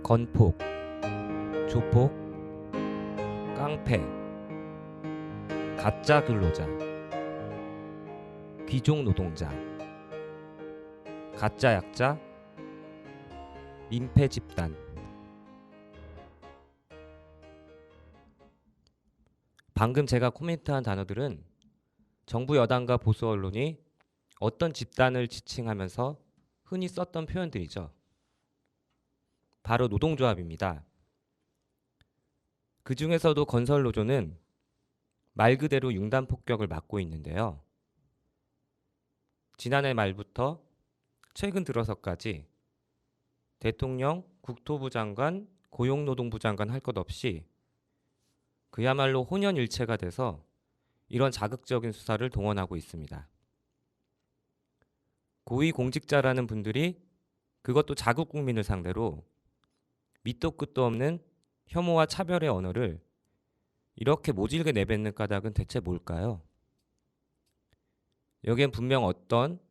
건폭, 조폭, 깡패, 가짜 근로자, 귀족 노동자, 가짜 약자, 민폐 집단. 방금 제가 코멘트한 단어들은 정부 여당과 보수 언론이 어떤 집단을 지칭하면서 흔히 썼던 표현들이죠. 바로 노동조합입니다. 그 중에서도 건설노조는 말 그대로 융단 폭격을 맞고 있는데요. 지난해 말부터 최근 들어서까지 대통령, 국토부 장관, 고용노동부 장관 할 것 없이 그야말로 혼연일체가 돼서 이런 자극적인 수사를 동원하고 있습니다. 고위공직자라는 분들이 그것도 자국 국민을 상대로 밑도 끝도 없는 혐오와 차별의 언어를 이렇게 모질게 내뱉는 까닭은 대체 뭘까요? 여기엔 분명 어떤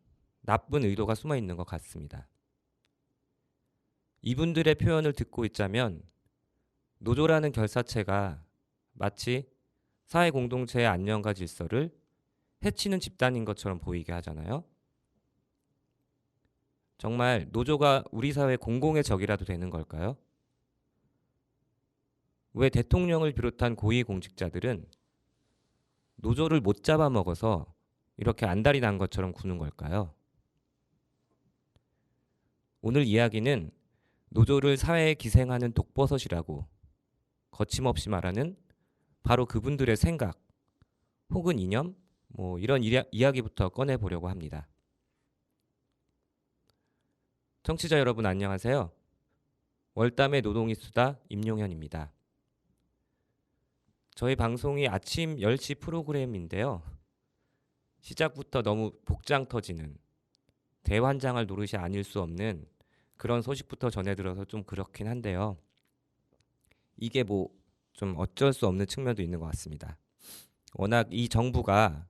나쁜 의도가 숨어 있는 것 같습니다. 이분들의 표현을 듣고 있자면 노조라는 결사체가 마치 사회 공동체의 안녕과 질서를 해치는 집단인 것처럼 보이게 하잖아요. 정말 노조가 우리 사회 공공의 적이라도 되는 걸까요? 왜 대통령을 비롯한 고위공직자들은 노조를 못 잡아먹어서 이렇게 안달이 난 것처럼 구는 걸까요? 오늘 이야기는 노조를 사회에 기생하는 독버섯이라고 거침없이 말하는 바로 그분들의 생각 혹은 이념 이런 이야기부터 꺼내보려고 합니다. 청취자 여러분 안녕하세요. 월담의 노동이 수다 임용현입니다. 저희 방송이 아침 10시 프로그램인데요. 시작부터 너무 복장 터지는 대환장할 노릇이 아닐 수 없는 그런 소식부터 전해들어서 좀 그렇긴 한데요. 이게 좀 어쩔 수 없는 측면도 있는 것 같습니다. 워낙 이 정부가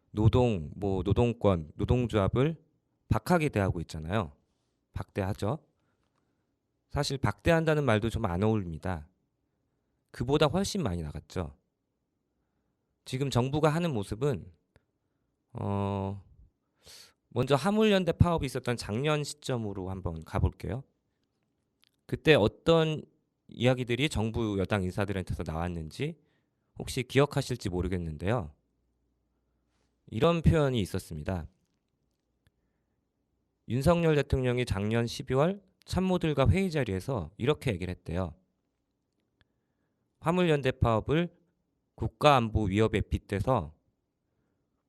노동권, 노동조합을 박하게 대하고 있잖아요. 박대하죠. 사실 박대한다는 말도 좀 안 어울립니다. 그보다 훨씬 많이 나갔죠. 지금 정부가 하는 모습은 먼저 화물연대 파업이 있었던 작년 시점으로 한번 가볼게요. 그때 어떤 이야기들이 정부 여당 인사들한테서 나왔는지 혹시 기억하실지 모르겠는데요. 이런 표현이 있었습니다. 윤석열 대통령이 작년 12월 참모들과 회의 자리에서 이렇게 얘기를 했대요. 화물연대 파업을 국가안보 위협에 빗대서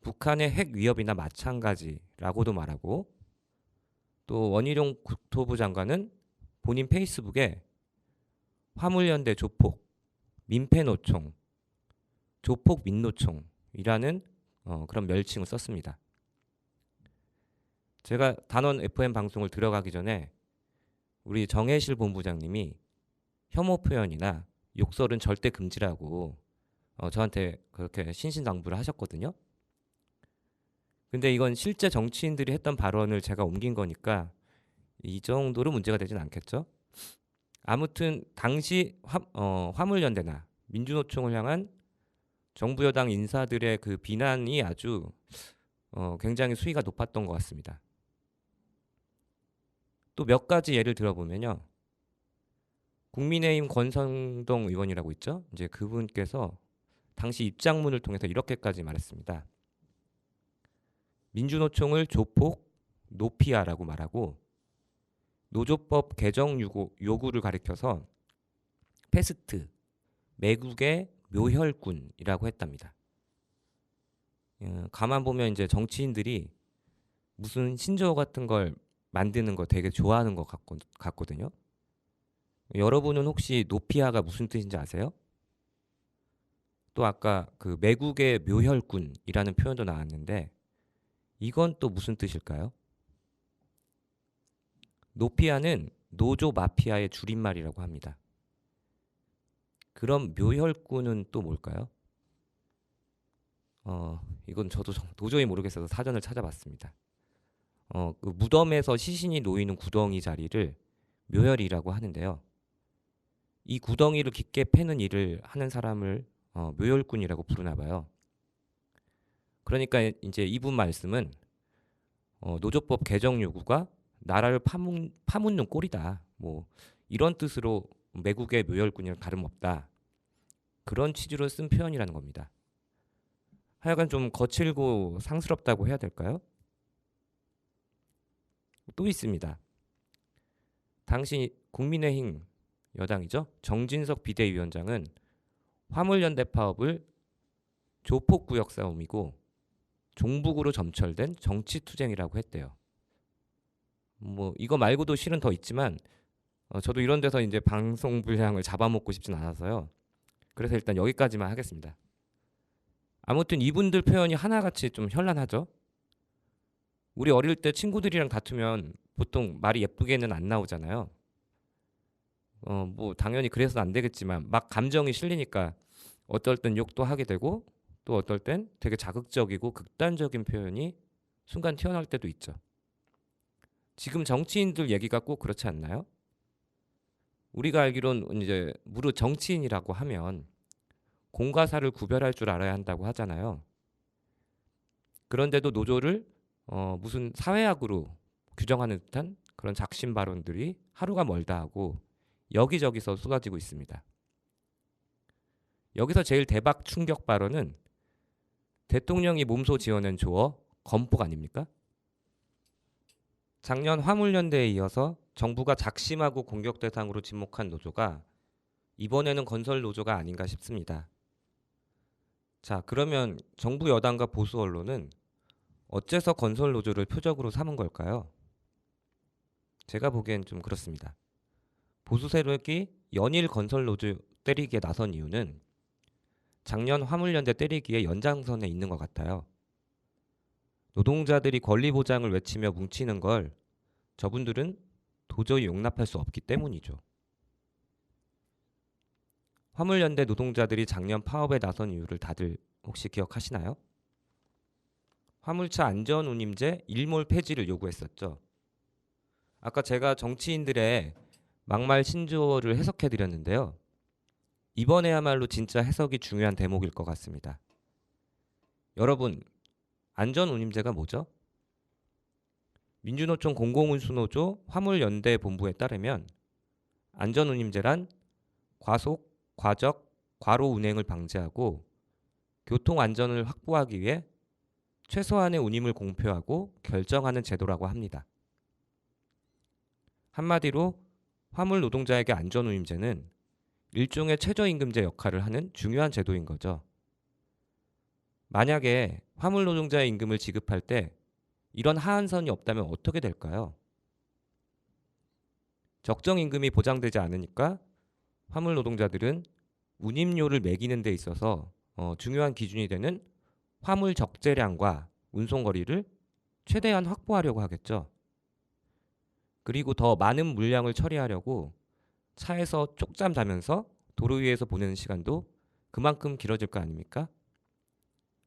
북한의 핵 위협이나 마찬가지라고도 말하고, 또 원희룡 국토부 장관은 본인 페이스북에 화물연대 조폭, 민폐노총, 조폭 민노총이라는 그런 멸칭을 썼습니다. 제가 단원 FM 방송을 들어가기 전에 우리 정혜실 본부장님이 혐오 표현이나 욕설은 절대 금지라고 저한테 그렇게 신신당부를 하셨거든요. 근데 이건 실제 정치인들이 했던 발언을 제가 옮긴 거니까 이 정도로 문제가 되진 않겠죠. 아무튼 당시 화물연대나 민주노총을 향한 정부 여당 인사들의 그 비난이 아주 굉장히 수위가 높았던 것 같습니다. 또 몇 가지 예를 들어보면요. 국민의힘 권성동 의원이라고 있죠. 이제 그분께서 당시 입장문을 통해서 이렇게까지 말했습니다. 민주노총을 조폭, 노피아라고 말하고 노조법 개정 요구를 가리켜서 패스트, 매국의 묘혈꾼이라고 했답니다. 가만 보면 이제 정치인들이 무슨 신조어 같은 걸 만드는 거 되게 좋아하는 것 같거든요. 여러분은 혹시 노피아가 무슨 뜻인지 아세요? 또 아까 그 매국의 묘혈꾼이라는 표현도 나왔는데 이건 또 무슨 뜻일까요? 노피아는 노조 마피아의 줄임말이라고 합니다. 그럼 묘혈꾼은 또 뭘까요? 이건 저도 도저히 모르겠어서 사전을 찾아봤습니다. 그 무덤에서 시신이 놓이는 구덩이 자리를 묘혈이라고 하는데요. 이 구덩이를 깊게 패는 일을 하는 사람을 묘혈꾼이라고 부르나 봐요. 그러니까 이제 이분 말씀은 노조법 개정 요구가 나라를 파묻는 꼴이다. 뭐 이런 뜻으로 매국의 묘혈꾼이랑 다름없다. 그런 취지로 쓴 표현이라는 겁니다. 하여간 좀 거칠고 상스럽다고 해야 될까요? 또 있습니다. 당시 국민의힘 여당이죠. 정진석 비대위원장은 화물연대 파업을 조폭구역 싸움이고 종북으로 점철된 정치투쟁이라고 했대요. 뭐 이거 말고도 실은 더 있지만 저도 이런 데서 이제 방송 분량을 잡아먹고 싶진 않아서요. 그래서 일단 여기까지만 하겠습니다. 아무튼 이분들 표현이 하나같이 좀 현란하죠. 우리 어릴 때 친구들이랑 다투면 보통 말이 예쁘게는 안 나오잖아요. 뭐 당연히 그래서는 안 되겠지만 막 감정이 실리니까 어떨 땐 욕도 하게 되고 또 어떨 땐 되게 자극적이고 극단적인 표현이 순간 튀어나올 때도 있죠. 지금 정치인들 얘기가 꼭 그렇지 않나요? 우리가 알기론 이제 무릇 정치인이라고 하면 공과 사를 구별할 줄 알아야 한다고 하잖아요. 그런데도 노조를 무슨 사회학으로 규정하는 듯한 그런 작심 발언들이 하루가 멀다 하고 여기저기서 쏟아지고 있습니다. 여기서 제일 대박 충격 발언은 대통령이 몸소 지어낸 조어 건폭 아닙니까? 작년 화물연대에 이어서 정부가 작심하고 공격 대상으로 지목한 노조가 이번에는 건설 노조가 아닌가 싶습니다. 자, 그러면 정부 여당과 보수 언론은 어째서 건설 노조를 표적으로 삼은 걸까요? 제가 보기엔 좀 그렇습니다. 보수 세력이 연일 건설 노조 때리기에 나선 이유는 작년 화물연대 때리기의 연장선에 있는 것 같아요. 노동자들이 권리 보장을 외치며 뭉치는 걸 저분들은 도저히 용납할 수 없기 때문이죠. 화물연대 노동자들이 작년 파업에 나선 이유를 다들 혹시 기억하시나요? 화물차 안전운임제 일몰 폐지를 요구했었죠. 아까 제가 정치인들의 막말 신조어를 해석해 드렸는데요. 이번에야말로 진짜 해석이 중요한 대목일 것 같습니다. 여러분, 안전운임제가 뭐죠? 민주노총 공공운수노조 화물연대 본부에 따르면 안전운임제란 과속, 과적, 과로 운행을 방지하고 교통안전을 확보하기 위해 최소한의 운임을 공표하고 결정하는 제도라고 합니다. 한마디로 화물 노동자에게 안전운임제는 일종의 최저임금제 역할을 하는 중요한 제도인 거죠. 만약에 화물 노동자의 임금을 지급할 때 이런 하한선이 없다면 어떻게 될까요? 적정 임금이 보장되지 않으니까 화물 노동자들은 운임료를 매기는 데 있어서 중요한 기준이 되는 화물 적재량과 운송거리를 최대한 확보하려고 하겠죠. 그리고 더 많은 물량을 처리하려고 차에서 쪽잠 자면서 도로 위에서 보내는 시간도 그만큼 길어질 거 아닙니까?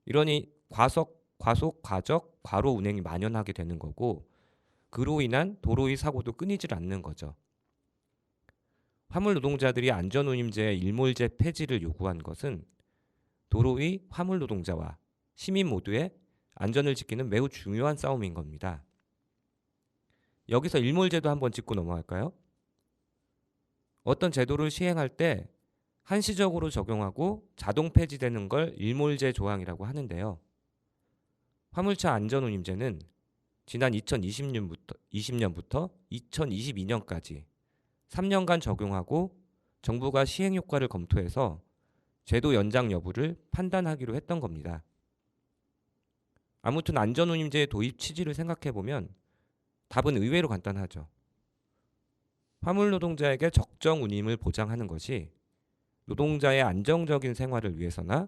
이러니 과속, 과적, 과로 운행이 만연하게 되는 거고 그로 인한 도로 위 사고도 끊이질 않는 거죠. 화물 노동자들이 안전운임제 일몰제 폐지를 요구한 것은 도로 위 화물 노동자와 시민 모두의 안전을 지키는 매우 중요한 싸움인 겁니다. 여기서 일몰제도 한번 짚고 넘어갈까요? 어떤 제도를 시행할 때 한시적으로 적용하고 자동 폐지되는 걸 일몰제 조항이라고 하는데요. 화물차 안전운임제는 지난 2020년부터 2022년까지 3년간 적용하고 정부가 시행 효과를 검토해서 제도 연장 여부를 판단하기로 했던 겁니다. 아무튼 안전운임제의 도입 취지를 생각해보면 답은 의외로 간단하죠. 화물 노동자에게 적정 운임을 보장하는 것이 노동자의 안정적인 생활을 위해서나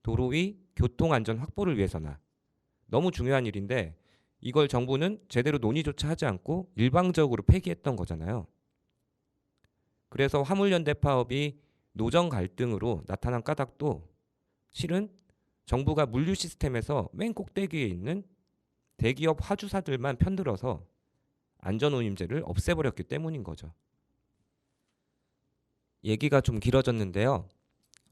도로 위 교통안전 확보를 위해서나 너무 중요한 일인데 이걸 정부는 제대로 논의조차 하지 않고 일방적으로 폐기했던 거잖아요. 그래서 화물연대 파업이 노정 갈등으로 나타난 까닭도 실은 정부가 물류 시스템에서 맨 꼭대기에 있는 대기업 화주사들만 편들어서 안전운임제를 없애버렸기 때문인 거죠. 얘기가 좀 길어졌는데요.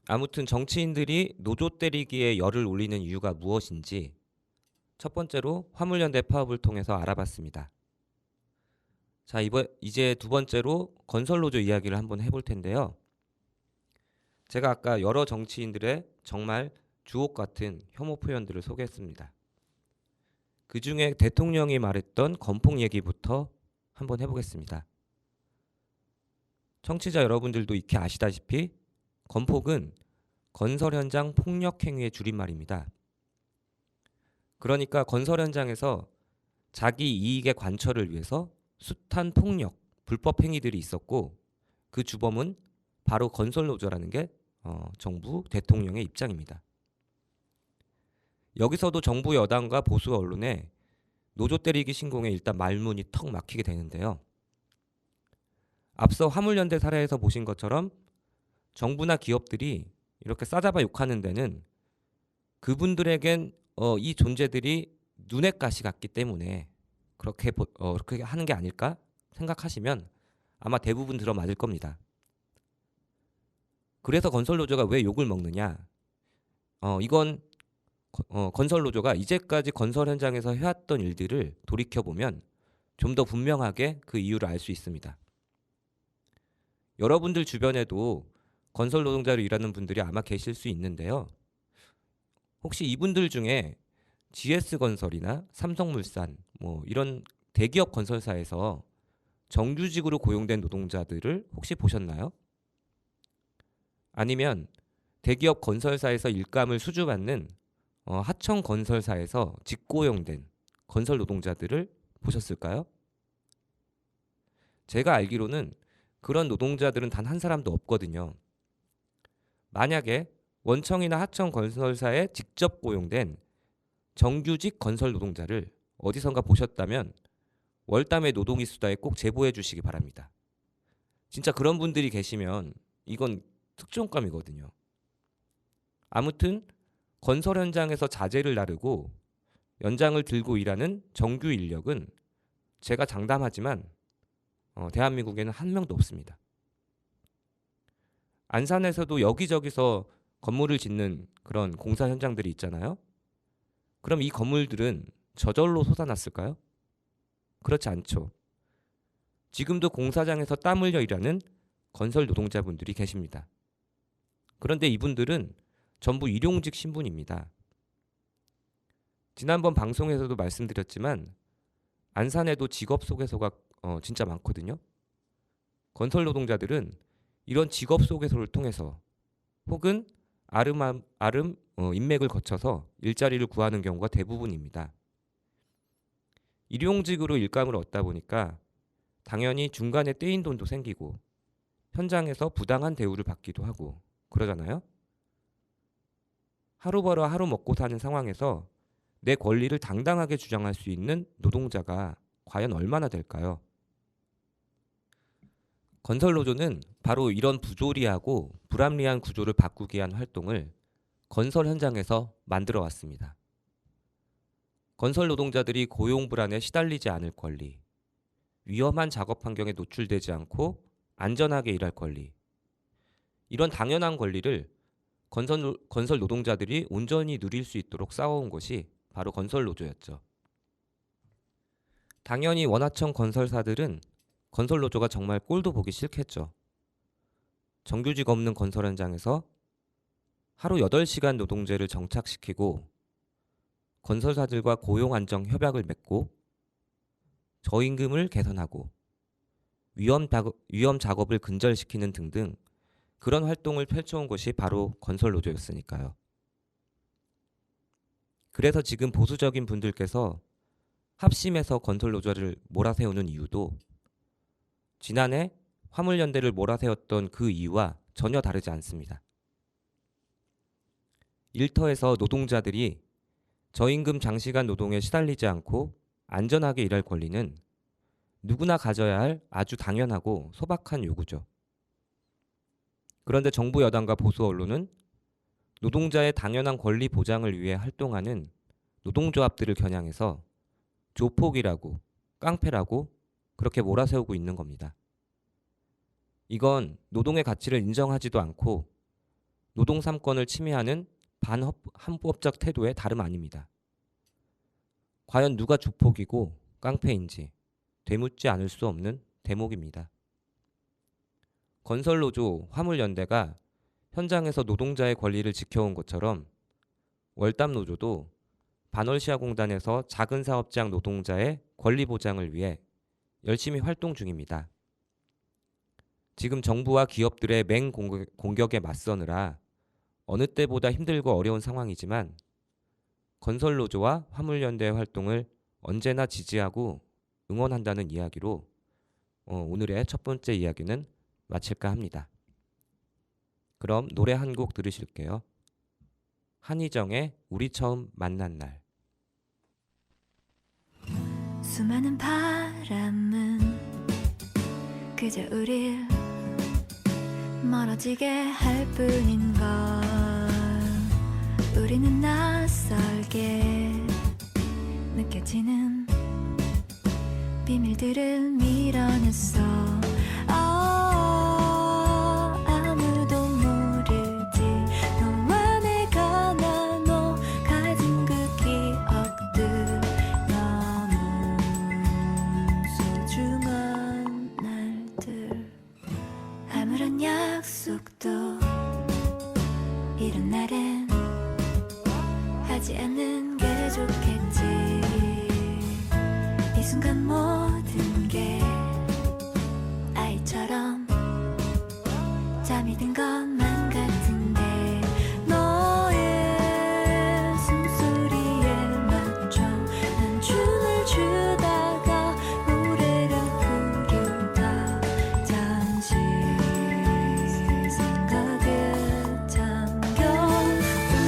아무튼 정치인들이 노조 때리기에 열을 올리는 이유가 무엇인지 첫 번째로 화물연대 파업을 통해서 알아봤습니다. 자, 이제 두 번째로 건설노조 이야기를 한번 해볼 텐데요. 제가 아까 여러 정치인들의 정말 주옥 같은 혐오 표현들을 소개했습니다. 그 중에 대통령이 말했던 건폭 얘기부터 한번 해보겠습니다. 청취자 여러분들도 익히 아시다시피 건폭은 건설 현장 폭력 행위의 줄임말입니다. 그러니까 건설 현장에서 자기 이익의 관철을 위해서 숱한 폭력, 불법 행위들이 있었고 그 주범은 바로 건설노조라는 게 정부 대통령의 입장입니다. 여기서도 정부 여당과 보수 언론에 노조 때리기 신공에 일단 말문이 턱 막히게 되는데요. 앞서 화물연대 사례에서 보신 것처럼 정부나 기업들이 이렇게 싸잡아 욕하는 데는 그분들에겐 이 존재들이 눈의 가시 같기 때문에 그렇게 하는 게 아닐까 생각하시면 아마 대부분 들어맞을 겁니다. 그래서 건설노조가 왜 욕을 먹느냐? 이건 건설노조가 이제까지 건설 현장에서 해왔던 일들을 돌이켜보면 좀 더 분명하게 그 이유를 알 수 있습니다. 여러분들 주변에도 건설 노동자로 일하는 분들이 아마 계실 수 있는데요. 혹시 이분들 중에 GS건설이나 삼성물산 이런 대기업 건설사에서 정규직으로 고용된 노동자들을 혹시 보셨나요? 아니면 대기업 건설사에서 일감을 수주받는 하청 건설사에서 직고용된 건설 노동자들을 보셨을까요? 제가 알기로는 그런 노동자들은 단 한 사람도 없거든요. 만약에 원청이나 하청 건설사에 직접 고용된 정규직 건설 노동자를 어디선가 보셨다면 월담의 노동이 수다에 꼭 제보해 주시기 바랍니다. 진짜 그런 분들이 계시면 이건 특종감이거든요. 아무튼 건설 현장에서 자재를 나르고 연장을 들고 일하는 정규 인력은 제가 장담하지만 대한민국에는 한 명도 없습니다. 안산에서도 여기저기서 건물을 짓는 그런 공사 현장들이 있잖아요. 그럼 이 건물들은 저절로 솟아났을까요? 그렇지 않죠. 지금도 공사장에서 땀 흘려 일하는 건설 노동자분들이 계십니다. 그런데 이분들은 전부 일용직 신분입니다. 지난번 방송에서도 말씀드렸지만 안산에도 직업 소개소가 진짜 많거든요. 건설 노동자들은 이런 직업 소개소를 통해서 혹은 인맥을 거쳐서 일자리를 구하는 경우가 대부분입니다. 일용직으로 일감을 얻다 보니까 당연히 중간에 떼인 돈도 생기고 현장에서 부당한 대우를 받기도 하고 그러잖아요. 하루 벌어 하루 먹고 사는 상황에서 내 권리를 당당하게 주장할 수 있는 노동자가 과연 얼마나 될까요? 건설노조는 바로 이런 부조리하고 불합리한 구조를 바꾸기 위한 활동을 건설 현장에서 만들어 왔습니다. 건설 노동자들이 고용 불안에 시달리지 않을 권리, 위험한 작업 환경에 노출되지 않고 안전하게 일할 권리, 이런 당연한 권리를 건설 노동자들이 온전히 누릴 수 있도록 싸워온 것이 바로 건설 노조였죠. 당연히 원하청 건설사들은 건설 노조가 정말 꼴도 보기 싫겠죠. 정규직 없는 건설 현장에서 하루 8시간 노동제를 정착시키고 건설사들과 고용 안정 협약을 맺고 저임금을 개선하고 위험 작업을 근절시키는 등등 그런 활동을 펼쳐온 것이 바로 건설 노조였으니까요. 그래서 지금 보수적인 분들께서 합심해서 건설 노조를 몰아세우는 이유도 지난해 화물연대를 몰아세웠던 그 이유와 전혀 다르지 않습니다. 일터에서 노동자들이 저임금 장시간 노동에 시달리지 않고 안전하게 일할 권리는 누구나 가져야 할 아주 당연하고 소박한 요구죠. 그런데 정부 여당과 보수 언론은 노동자의 당연한 권리 보장을 위해 활동하는 노동조합들을 겨냥해서 조폭이라고 깡패라고 그렇게 몰아세우고 있는 겁니다. 이건 노동의 가치를 인정하지도 않고 노동 3권을 침해하는 반헌법적 태도의 다름 아닙니다. 과연 누가 조폭이고 깡패인지 되묻지 않을 수 없는 대목입니다. 건설노조, 화물연대가 현장에서 노동자의 권리를 지켜온 것처럼 월담노조도 반월시아공단에서 작은 사업장 노동자의 권리 보장을 위해 열심히 활동 중입니다. 지금 정부와 기업들의 맹공격에 맞서느라 어느 때보다 힘들고 어려운 상황이지만 건설노조와 화물연대의 활동을 언제나 지지하고 응원한다는 이야기로 오늘의 첫 번째 이야기는 마칠까 합니다. 그럼 노래 한 곡 들으실게요. 한희정의 우리 처음 만난 날. 수많은 바람은 그저 우릴 멀어지게 할 뿐인걸. 우리는 낯설게 느껴지는 비밀들을 밀어냈어. 아무도 모르지 너와 내가 나눠 가진 그 기억들. 너무 소중한 날들. 아무런 약속도 이런 날엔 하지 않는 게 좋겠지. 이 순간 모든 게 아이처럼 잠이 든 것만 같은데 너의 숨소리에 맞춰 난 춤을 추다가 노래를 부르다 잠시 생각에 잠겨.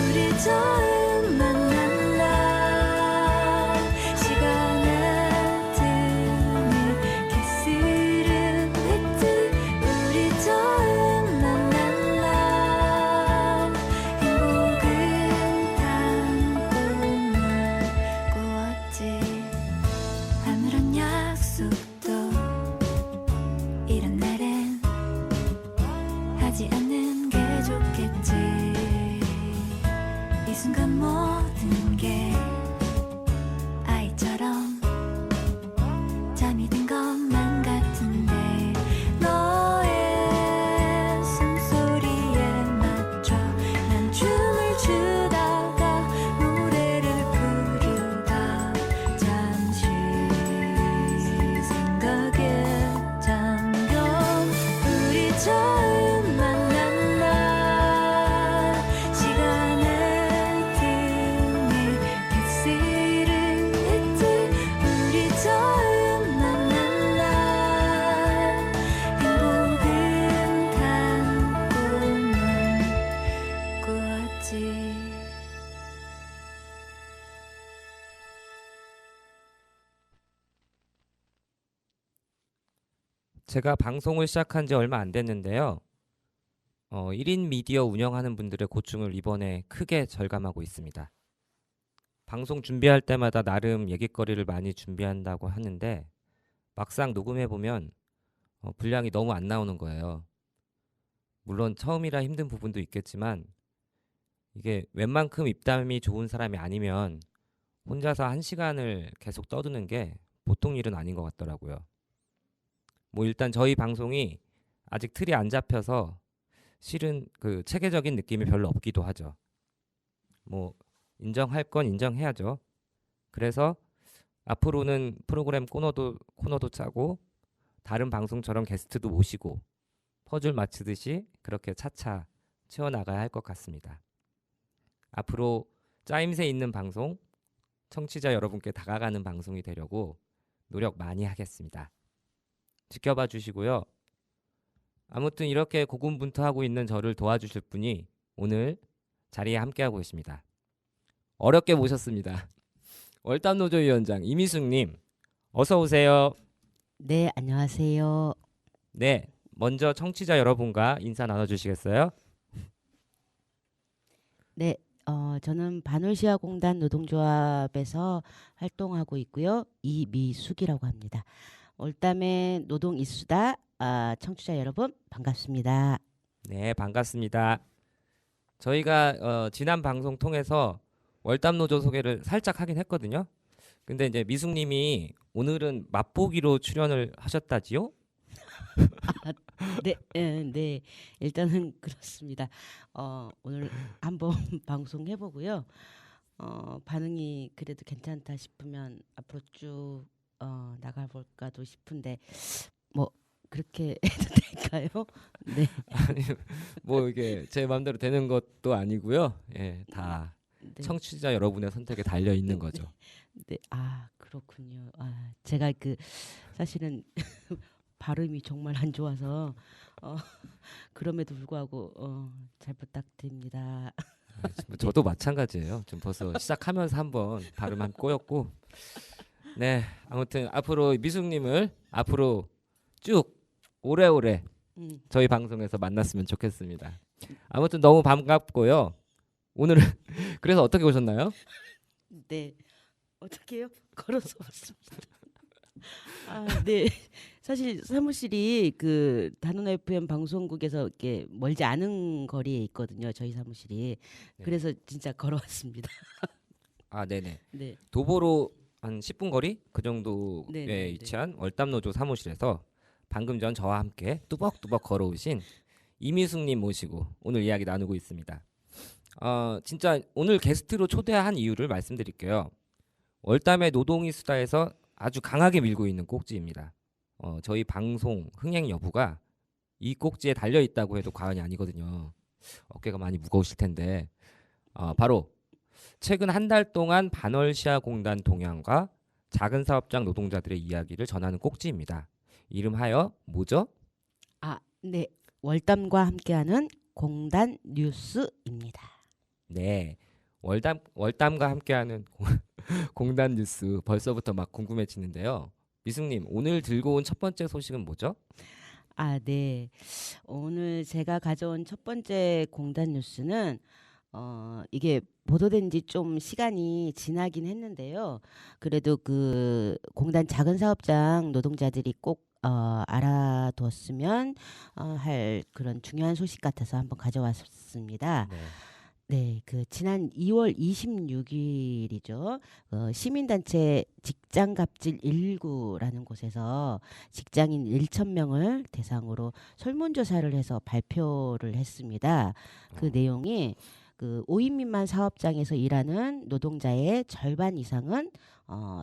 우리 처음 만난 날 시간의 틈을 개스름했지. 우리 처음 만난 날 행복은 단 꿈을 꾸었지. 아무런 약속도 이런 날엔 하지 않는 게 좋겠지. 이 순간 모든 게 아이처럼 잠이 든 것만 같은데 너의 숨소리에 맞춰 난 춤을 추다가 노래를 부르다 잠시 생각에 잠겨. 우리 처음 만난 날 시간의 틈을 개스름했지. 우리 처음 만난 날 행복은 단 꿈을 꾸었지. 제가 방송을 시작한 지 얼마 안 됐는데요. 1인 미디어 운영하는 분들의 고충을 이번에 크게 절감하고 있습니다. 방송 준비할 때마다 나름 얘기거리를 많이 준비한다고 하는데 막상 녹음해보면 분량이 너무 안 나오는 거예요. 물론 처음이라 힘든 부분도 있겠지만 이게 웬만큼 입담이 좋은 사람이 아니면 혼자서 1시간을 계속 떠드는 게 보통 일은 아닌 것 같더라고요. 뭐 일단 저희 방송이 아직 틀이 안 잡혀서 실은 그 체계적인 느낌이 별로 없기도 하죠. 뭐 인정할 건 인정해야죠. 그래서 앞으로는 프로그램 코너도 짜고 다른 방송처럼 게스트도 모시고 퍼즐 맞추듯이 그렇게 차차 채워나가야 할 것 같습니다. 앞으로 짜임새 있는 방송, 청취자 여러분께 다가가는 방송이 되려고 노력 많이 하겠습니다. 지켜봐 주시고요. 아무튼 이렇게 고군분투하고 있는 저를 도와주실 분이 오늘 자리에 함께하고 계십니다. 어렵게 모셨습니다. 월담노조위원장 이미숙님, 어서 오세요. 네, 안녕하세요. 네, 먼저 청취자 여러분과 인사 나눠주시겠어요? 네, 저는 반월시아공단 노동조합에서 활동하고 있고요. 이미숙이라고 합니다. 월담의 노동 이수다 청취자 여러분 반갑습니다. 네, 반갑습니다. 저희가 지난 방송 통해서 월담 노조 소개를 살짝 하긴 했거든요. 근데 이제 미숙님이 오늘은 맛보기로 출연을 하셨다지요? 네, 네. 일단은 그렇습니다. 오늘 한번 방송해 보고요. 반응이 그래도 괜찮다 싶으면 앞으로 쭉 나가볼까도 싶은데 뭐 그렇게 해도 될까요? 네, 아니, 뭐 이게 제 마음대로 되는 것도 아니고요. 예, 다 네, 청취자 여러분의 선택에 달려 있는 거죠. 네. 그렇군요. 제가 사실은 발음이 정말 안 좋아서 그럼에도 불구하고 잘 부탁드립니다. 저도 마찬가지예요. 지금 벌써 시작하면서 한번 발음 한 꼬였고. 네, 아무튼 앞으로 미숙님을 앞으로 쭉 오래오래 음, 저희 방송에서 만났으면 좋겠습니다. 아무튼 너무 반갑고요. 오늘은 그래서 어떻게 오셨나요? 네. 어떻게요? 걸어서 왔습니다. 네. 사실 사무실이 그 단원 FM 방송국에서 이렇게 멀지 않은 거리에 있거든요. 저희 사무실이. 네. 그래서 진짜 걸어왔습니다. 네네. 네. 도보로 한 10분 거리 그 정도에 네네네. 위치한 월담노조 사무실에서 방금 전 저와 함께 뚜벅뚜벅 걸어오신 이미숙님 모시고 오늘 이야기 나누고 있습니다. 진짜 오늘 게스트로 초대한 이유를 말씀드릴게요. 월담의 노동이 수다에서 아주 강하게 밀고 있는 꼭지입니다. 저희 방송 흥행 여부가 이 꼭지에 달려 있다고 해도 과언이 아니거든요. 어깨가 많이 무거우실 텐데 바로 최근 한 달 동안 반월시아 공단 동향과 작은 사업장 노동자들의 이야기를 전하는 꼭지입니다. 이름하여 뭐죠? 네. 월담과 함께하는 공단 뉴스입니다. 네, 월담과 함께하는 공단 뉴스 벌써부터 막 궁금해지는데요. 미숙님, 오늘 들고 온 첫 번째 소식은 뭐죠? 네. 오늘 제가 가져온 첫 번째 공단 뉴스는 이게 보도된 지 좀 시간이 지나긴 했는데요. 그래도 그 공단 작은 사업장 노동자들이 꼭 알아두었으면 할 그런 중요한 소식 같아서 한번 가져왔습니다. 네. 네, 지난 2월 26일이죠. 시민단체 직장갑질 119라는 곳에서 직장인 1,000명을 대상으로 설문조사를 해서 발표를 했습니다. 그 어, 내용이 5인 미만 사업장에서 일하는 노동자의 절반 이상은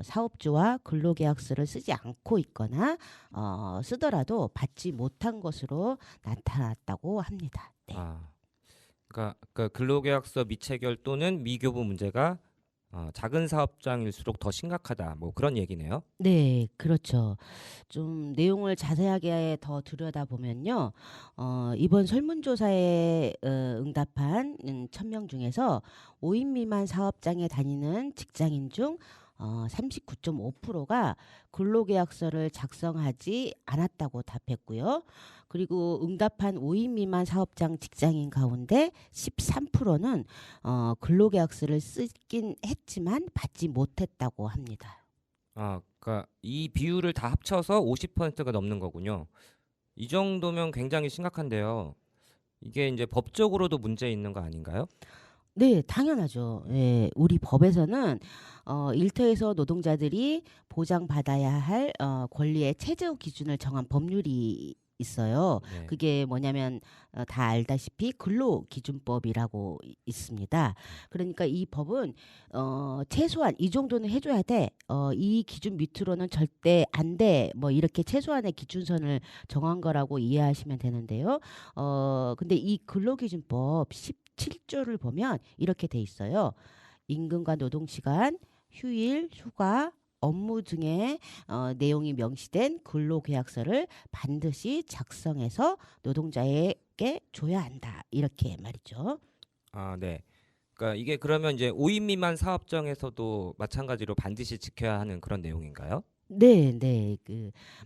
사업주와 근로계약서를 쓰지 않고 있거나 쓰더라도 받지 못한 것으로 나타났다고 합니다. 네. 그러니까 근로계약서 미체결 또는 미교부 문제가 작은 사업장일수록 더 심각하다. 뭐 그런 얘기네요. 네, 그렇죠. 좀 내용을 자세하게 더 들여다보면요. 이번 설문조사에 응답한 1,000명 중에서 5인 미만 사업장에 다니는 직장인 중 39.5%가 근로계약서를 작성하지 않았다고 답했고요. 그리고 응답한 5인 미만 사업장 직장인 가운데 13%는 근로계약서를 쓰긴 했지만 받지 못했다고 합니다. 그러니까 이 비율을 다 합쳐서 50%가 넘는 거군요. 이 정도면 굉장히 심각한데요. 이게 이제 법적으로도 문제 있는 거 아닌가요? 네, 당연하죠. 예, 우리 법에서는 일터에서 노동자들이 보장받아야 할 권리의 최저 기준을 정한 법률이 있어요. 네. 그게 뭐냐면 다 알다시피 근로기준법이라고 있습니다. 그러니까 이 법은 최소한 이 정도는 해줘야 돼. 이 기준 밑으로는 절대 안 돼. 뭐 이렇게 최소한의 기준선을 정한 거라고 이해하시면 되는데요. 근데 이 근로기준법 17조를 보면 이렇게 돼 있어요. 임금과 노동시간, 휴일, 휴가, 업무 등의 내용이 명시된 근로계약서를 반드시 작성해서 노동자에게 줘야 한다. 이렇게 말이죠. 네. 그러니까 이게 그러면 이제 5인 미만 사업장에서도 마찬가지로 반드시 지켜야 하는 그런 내용인가요? 네, 네.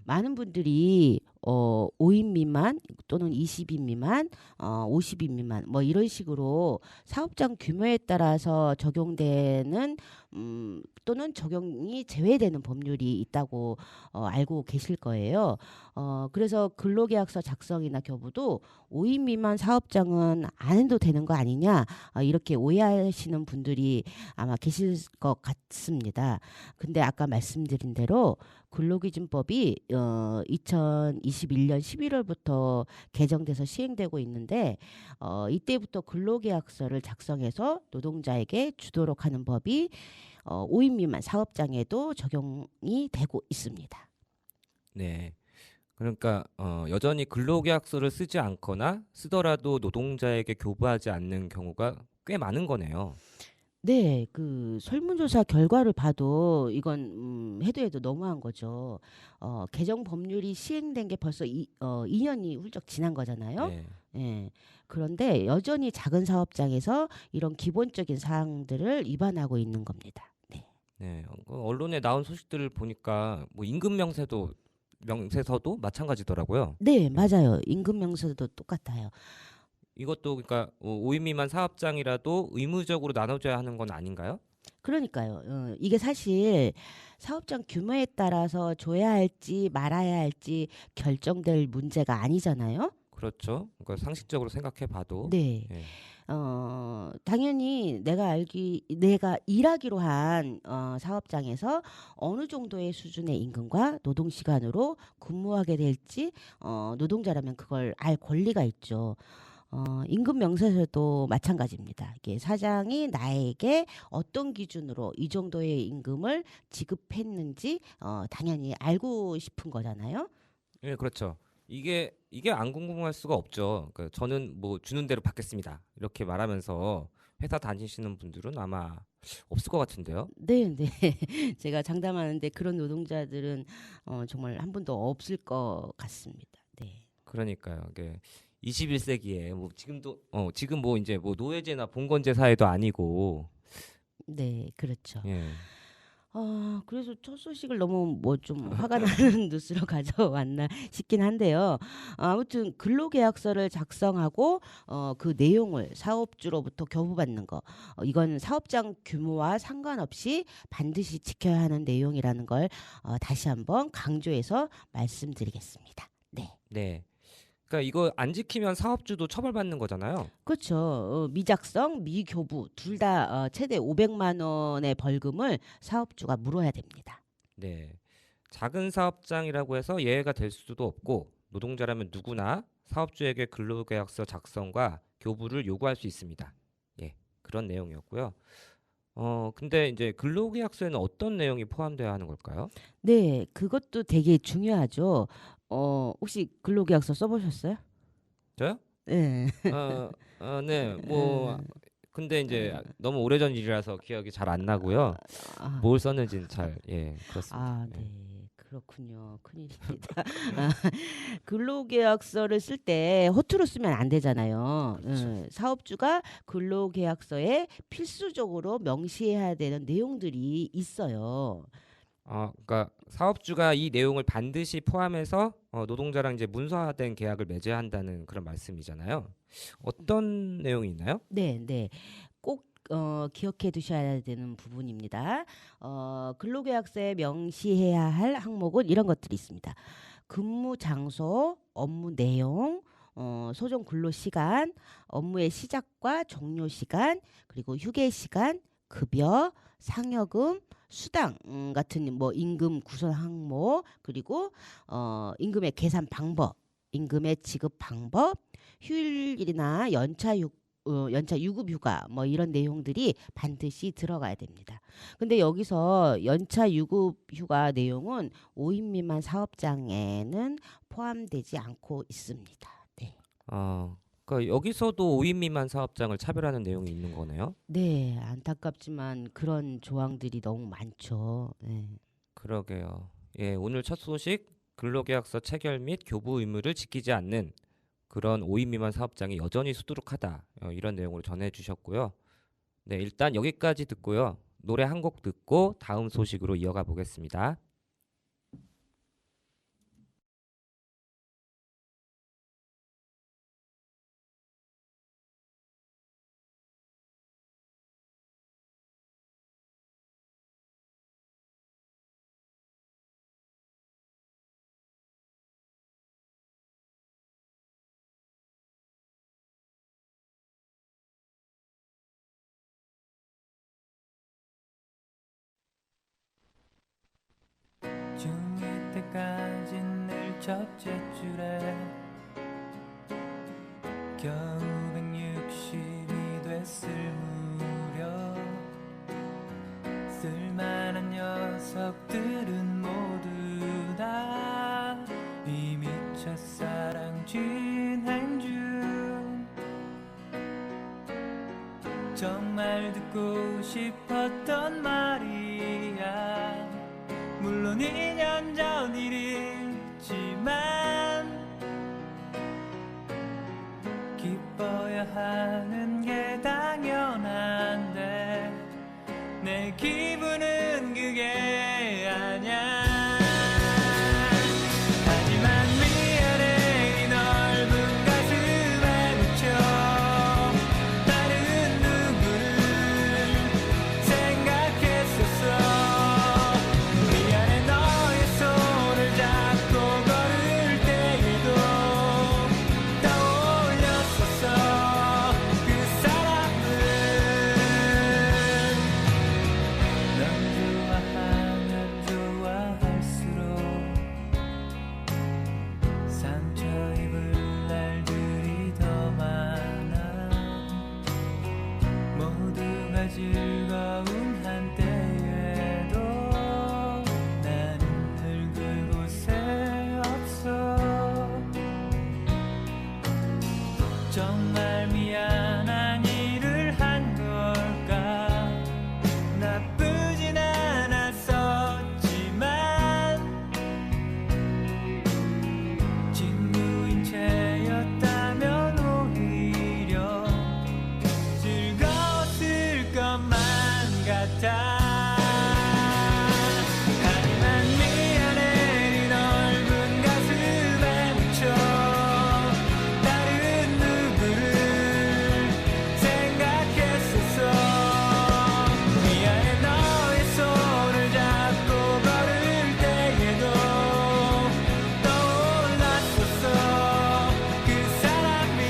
많은 분들이 5인 미만 또는 20인 미만, 50인 미만 뭐 이런 식으로 사업장 규모에 따라서 적용되는 또는 적용이 제외되는 법률이 있다고 알고 계실 거예요. 그래서 근로계약서 작성이나 교부도 5인 미만 사업장은 안 해도 되는 거 아니냐, 이렇게 오해하시는 분들이 아마 계실 것 같습니다. 근데 아까 말씀드린 대로 근로기준법이 2021년 11월부터 개정돼서 시행되고 있는데, 이때부터 근로계약서를 작성해서 노동자에게 주도록 하는 법이 5인 미만 사업장에도 적용이 되고 있습니다. 네. 그러니까 여전히 근로계약서를 쓰지 않거나 쓰더라도 노동자에게 교부하지 않는 경우가 꽤 많은 거네요. 네, 그 설문조사 결과를 봐도 이건 해도 너무한 거죠. 개정 법률이 시행된 게 벌써 2년이 훌쩍 지난 거잖아요. 네. 예. 그런데 여전히 작은 사업장에서 이런 기본적인 사항들을 위반하고 있는 겁니다. 네. 네. 언론에 나온 소식들을 보니까 뭐 임금 명세서도 마찬가지더라고요. 네, 맞아요. 임금 명세도 똑같아요. 이것도 그러니까 5인 미만 사업장이라도 의무적으로 나눠줘야 하는 건 아닌가요? 그러니까요. 이게 사실 사업장 규모에 따라서 줘야 할지 말아야 할지 결정될 문제가 아니잖아요. 그렇죠. 그러니까 상식적으로 생각해 봐도 네. 예. 당연히 내가 일하기로 한 사업장에서 어느 정도의 수준의 임금과 노동 시간으로 근무하게 될지 노동자라면 그걸 알 권리가 있죠. 임금 명세서도 마찬가지입니다. 이게 사장이 나에게 어떤 기준으로 이 정도의 임금을 지급했는지 당연히 알고 싶은 거잖아요. 예, 그렇죠. 이게 안 궁금할 수가 없죠. 그러니까 저는 뭐 주는 대로 받겠습니다. 이렇게 말하면서 회사 다니시는 분들은 아마 없을 것 같은데요. 네, 네. 제가 장담하는데 그런 노동자들은 정말 한 분도 없을 것 같습니다. 네. 그러니까요. 이게 21세기에 뭐 지금 뭐 이제 뭐 노예제나 봉건제 사회도 아니고 네, 그렇죠. 예. 그래서 첫 소식을 너무 뭐 좀 화가 나는 뉴스로 가져왔나 싶긴 한데요. 아무튼 근로계약서를 작성하고 그 내용을 사업주로부터 교부받는 거, 이건 사업장 규모와 상관없이 반드시 지켜야 하는 내용이라는 걸 다시 한번 강조해서 말씀드리겠습니다. 네. 네. 그러니까 이거 안 지키면 사업주도 처벌받는 거잖아요. 그렇죠. 미작성, 미교부 둘 다 최대 500만 원의 벌금을 사업주가 물어야 됩니다. 네. 작은 사업장이라고 해서 예외가 될 수도 없고 노동자라면 누구나 사업주에게 근로계약서 작성과 교부를 요구할 수 있습니다. 예. 그런 내용이었고요. 근데 이제 근로계약서에는 어떤 내용이 포함되어야 하는 걸까요? 네, 그것도 되게 중요하죠. 혹시 근로계약서 써보셨어요? 저요? 네. 네. 뭐 근데 이제 너무 오래전 일이라서 기억이 잘 안 나고요. 아, 뭘 썼는지는 그렇습니다. 예. 네. 그렇군요. 큰일입니다. 아, 근로계약서를 쓸 때 허투루 쓰면 안 되잖아요. 그렇죠. 사업주가 근로계약서에 필수적으로 명시해야 되는 내용들이 있어요. 그러니까 사업주가 이 내용을 반드시 포함해서 노동자랑 이제 문서화된 계약을 맺어야 한다는 그런 말씀이잖아요. 어떤 내용이 있나요? 네, 네. 꼭 기억해 두셔야 되는 부분입니다. 근로계약서에 명시해야 할 항목은 이런 것들이 있습니다. 근무 장소, 업무 내용, 소정 근로 시간, 업무의 시작과 종료 시간, 그리고 휴게 시간, 급여, 상여금, 수당 같은 뭐 임금 구성 항목, 그리고 임금의 계산 방법, 임금의 지급 방법, 휴일이나 연차 유급 휴가 뭐 이런 내용들이 반드시 들어가야 됩니다. 근데 여기서 연차 유급 휴가 내용은 5인 미만 사업장에는 포함되지 않고 있습니다. 네. 그러니까 여기서도 5인 미만 사업장을 차별하는 내용이 있는 거네요. 네, 안타깝지만 그런 조항들이 너무 많죠. 네. 그러게요. 예, 오늘 첫 소식 근로계약서 체결 및 교부 의무를 지키지 않는 그런 5인 미만 사업장이 여전히 수두룩하다. 이런 내용으로 전해 주셨고요. 네, 일단 여기까지 듣고요. 노래 한 곡 듣고 다음 소식으로 이어가 보겠습니다. 가진 늘 첫째 줄에 겨우 160이 됐을 무렵 쓸만한 녀석들은 모두 다 이미 첫사랑 진행 중. 정말 듣고 싶었던 말이야. 물론 2년 전 일이지만 기뻐야 하는 게 당연한데 내 기분은 그게 아냐. 하지만 미안해. 이 넓은 가슴에 묻혀 다른 누구를 생각했었어. 미안해. 너의 손을 잡고 걸을 때에도 떠올렸었어. 그 사람은 넌 좋아하면 좋아할수록 상처 입을 날들이 더 많아. 모두가 즐거운 한때에도 나는 늘 그곳에 없어. 정말 미안한 일을 한 걸까. 나쁘진 않았었지만 친구인 채였다면 오히려 즐거웠을 것만 같아. 하지만 미안해. 이 넓은 가슴에 묻혀 다른 누구를 생각했었어. 미안해. 너의 손을 잡고 걸을 때에도 떠올랐었어. 그 사람이.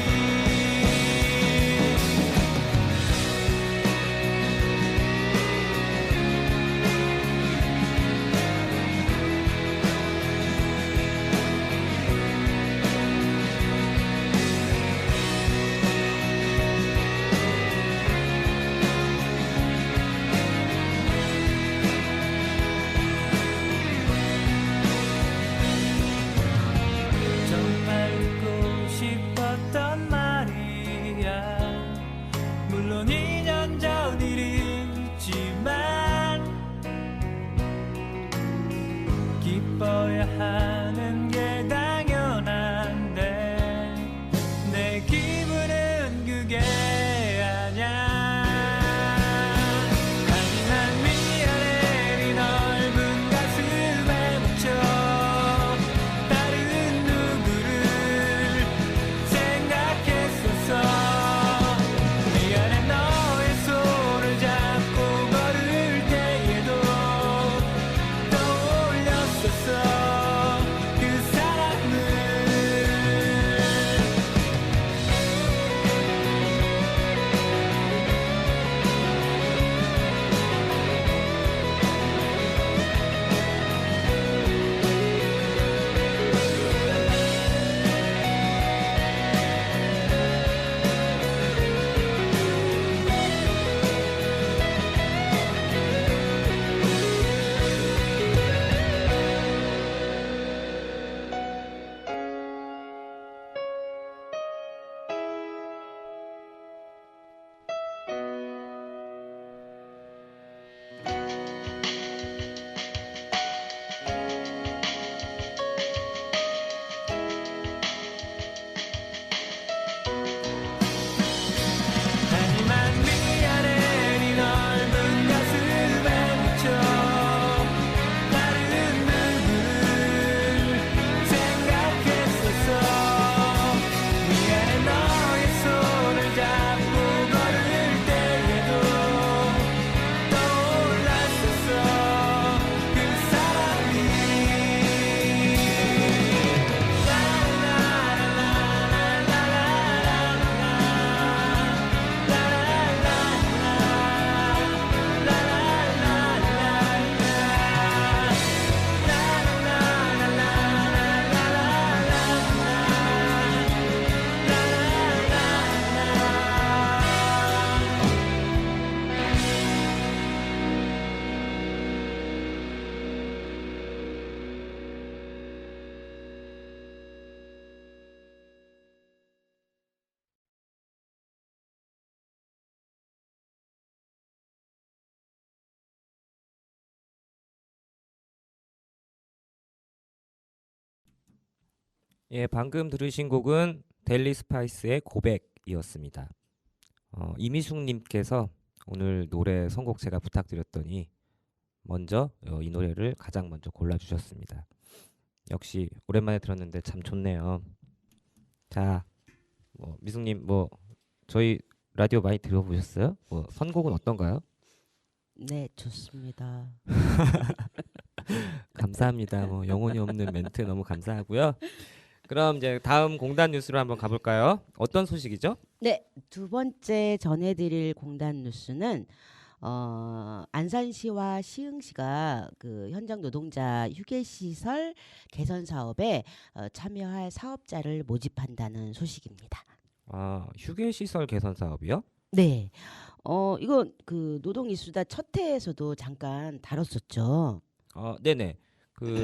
정말 듣고 싶었던 말이야. 물론 2년 전 일이지만 기뻐야 하는 게 당연한데 내 기분은 그게 아냐. 하지만 미안해. 이 넓은 가슴에 묻혀 다른 누구를 생각했었어. 미안해. 너의 손을 잡고 걸을 때에도 떠올렸었어. 그 사람은 예, 방금 들으신 곡은 델리 스파이스의 고백이었습니다. 이미숙님께서 오늘 노래 선곡 제가 부탁드렸더니 먼저 이 노래를 가장 먼저 골라주셨습니다. 역시 오랜만에 들었는데 참 좋네요. 자, 미숙님 저희 라디오 많이 들어보셨어요? 선곡은 어떤가요? 네, 좋습니다. 감사합니다. 영혼이 없는 멘트 너무 감사하고요. 그럼 이제 다음 공단 뉴스로 한번 가볼까요? 어떤 소식이죠? 네, 두 번째 전해드릴 공단 뉴스는 안산시와 시흥시가 그 현장 노동자 휴게 시설 개선 사업에 참여할 사업자를 모집한다는 소식입니다. 휴게 시설 개선 사업이요? 네, 이건 그 노동 이수다 첫 회에서도 잠깐 다뤘었죠. 네네.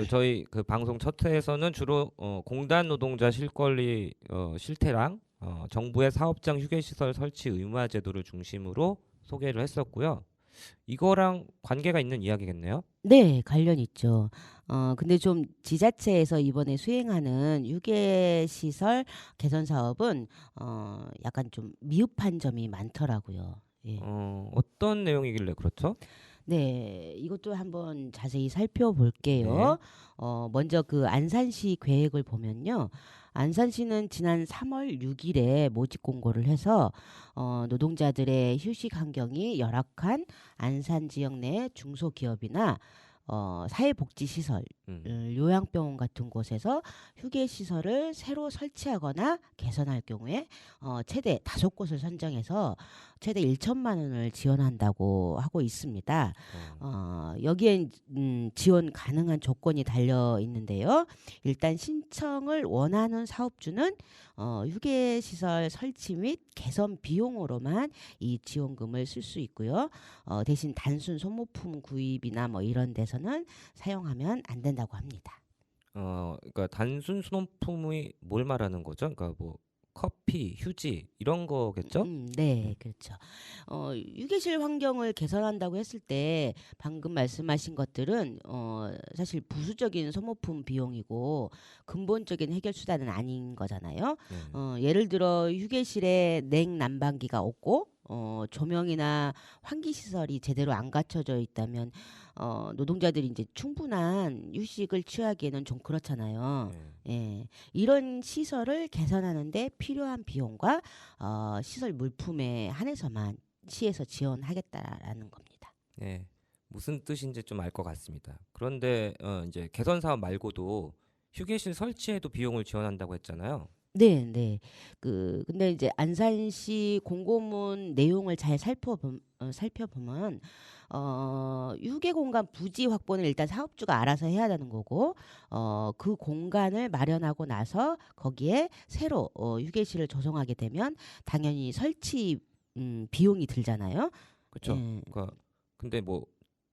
저희 그 방송 첫 회에서는 주로 공단 노동자 실권리 실태랑 정부의 사업장 휴게 시설 설치 의무화 제도를 중심으로 소개를 했었고요. 이거랑 관계가 있는 이야기겠네요. 네, 관련 있죠. 근데 좀 지자체에서 이번에 수행하는 휴게시설 개선 사업은 약간 좀 미흡한 점이 많더라고요. 예. 어떤 내용이길래 그렇죠? 네, 이것도 한번 자세히 살펴볼게요. 먼저 그 안산시 계획을 보면요. 안산시는 지난 3월 6일에 모집 공고를 해서 노동자들의 휴식 환경이 열악한 안산 지역 내 중소기업이나 사회복지시설, 요양병원 같은 곳에서 휴게시설을 새로 설치하거나 개선할 경우에 최대 5곳을 선정해서 최대 1천만 원을 지원한다고 하고 있습니다. 여기엔 지원 가능한 조건이 달려 있는데요. 일단 신청을 원하는 사업주는 휴게시설 설치 및 개선 비용으로만 이 지원금을 쓸 수 있고요. 대신 단순 소모품 구입이나 이런 데서는 사용하면 안 된다고 합니다. 그러니까 단순 소모품이 뭘 말하는 거죠? 그러니까 커피, 휴지 이런 거겠죠? 네, 그렇죠. 휴게실 환경을 개선한다고 했을 때 방금 말씀하신 것들은 사실 부수적인 소모품 비용이고 근본적인 해결 수단은 아닌 거잖아요. 예를 들어 휴게실에 냉난방기가 없고 조명이나 환기 시설이 제대로 안 갖춰져 있다면 노동자들이 이제 충분한 휴식을 취하기에는 좀 그렇잖아요. 예, 이런 시설을 개선하는데 필요한 비용과 시설 물품에 한해서만 시에서 지원하겠다라는 겁니다. 네, 무슨 뜻인지 좀 알 것 같습니다. 그런데 이제 개선 사업 말고도 휴게실 설치에도 비용을 지원한다고 했잖아요. 네, 네. 근데 이제 안산시 공고문 내용을 잘 살펴보면 휴게 공간 부지 확보는 일단 사업주가 알아서 해야 되는 거고 그 공간을 마련하고 나서 거기에 새로 휴게실을 조성하게 되면 당연히 설치 비용이 들잖아요. 그렇죠. 예. 그러니까 근데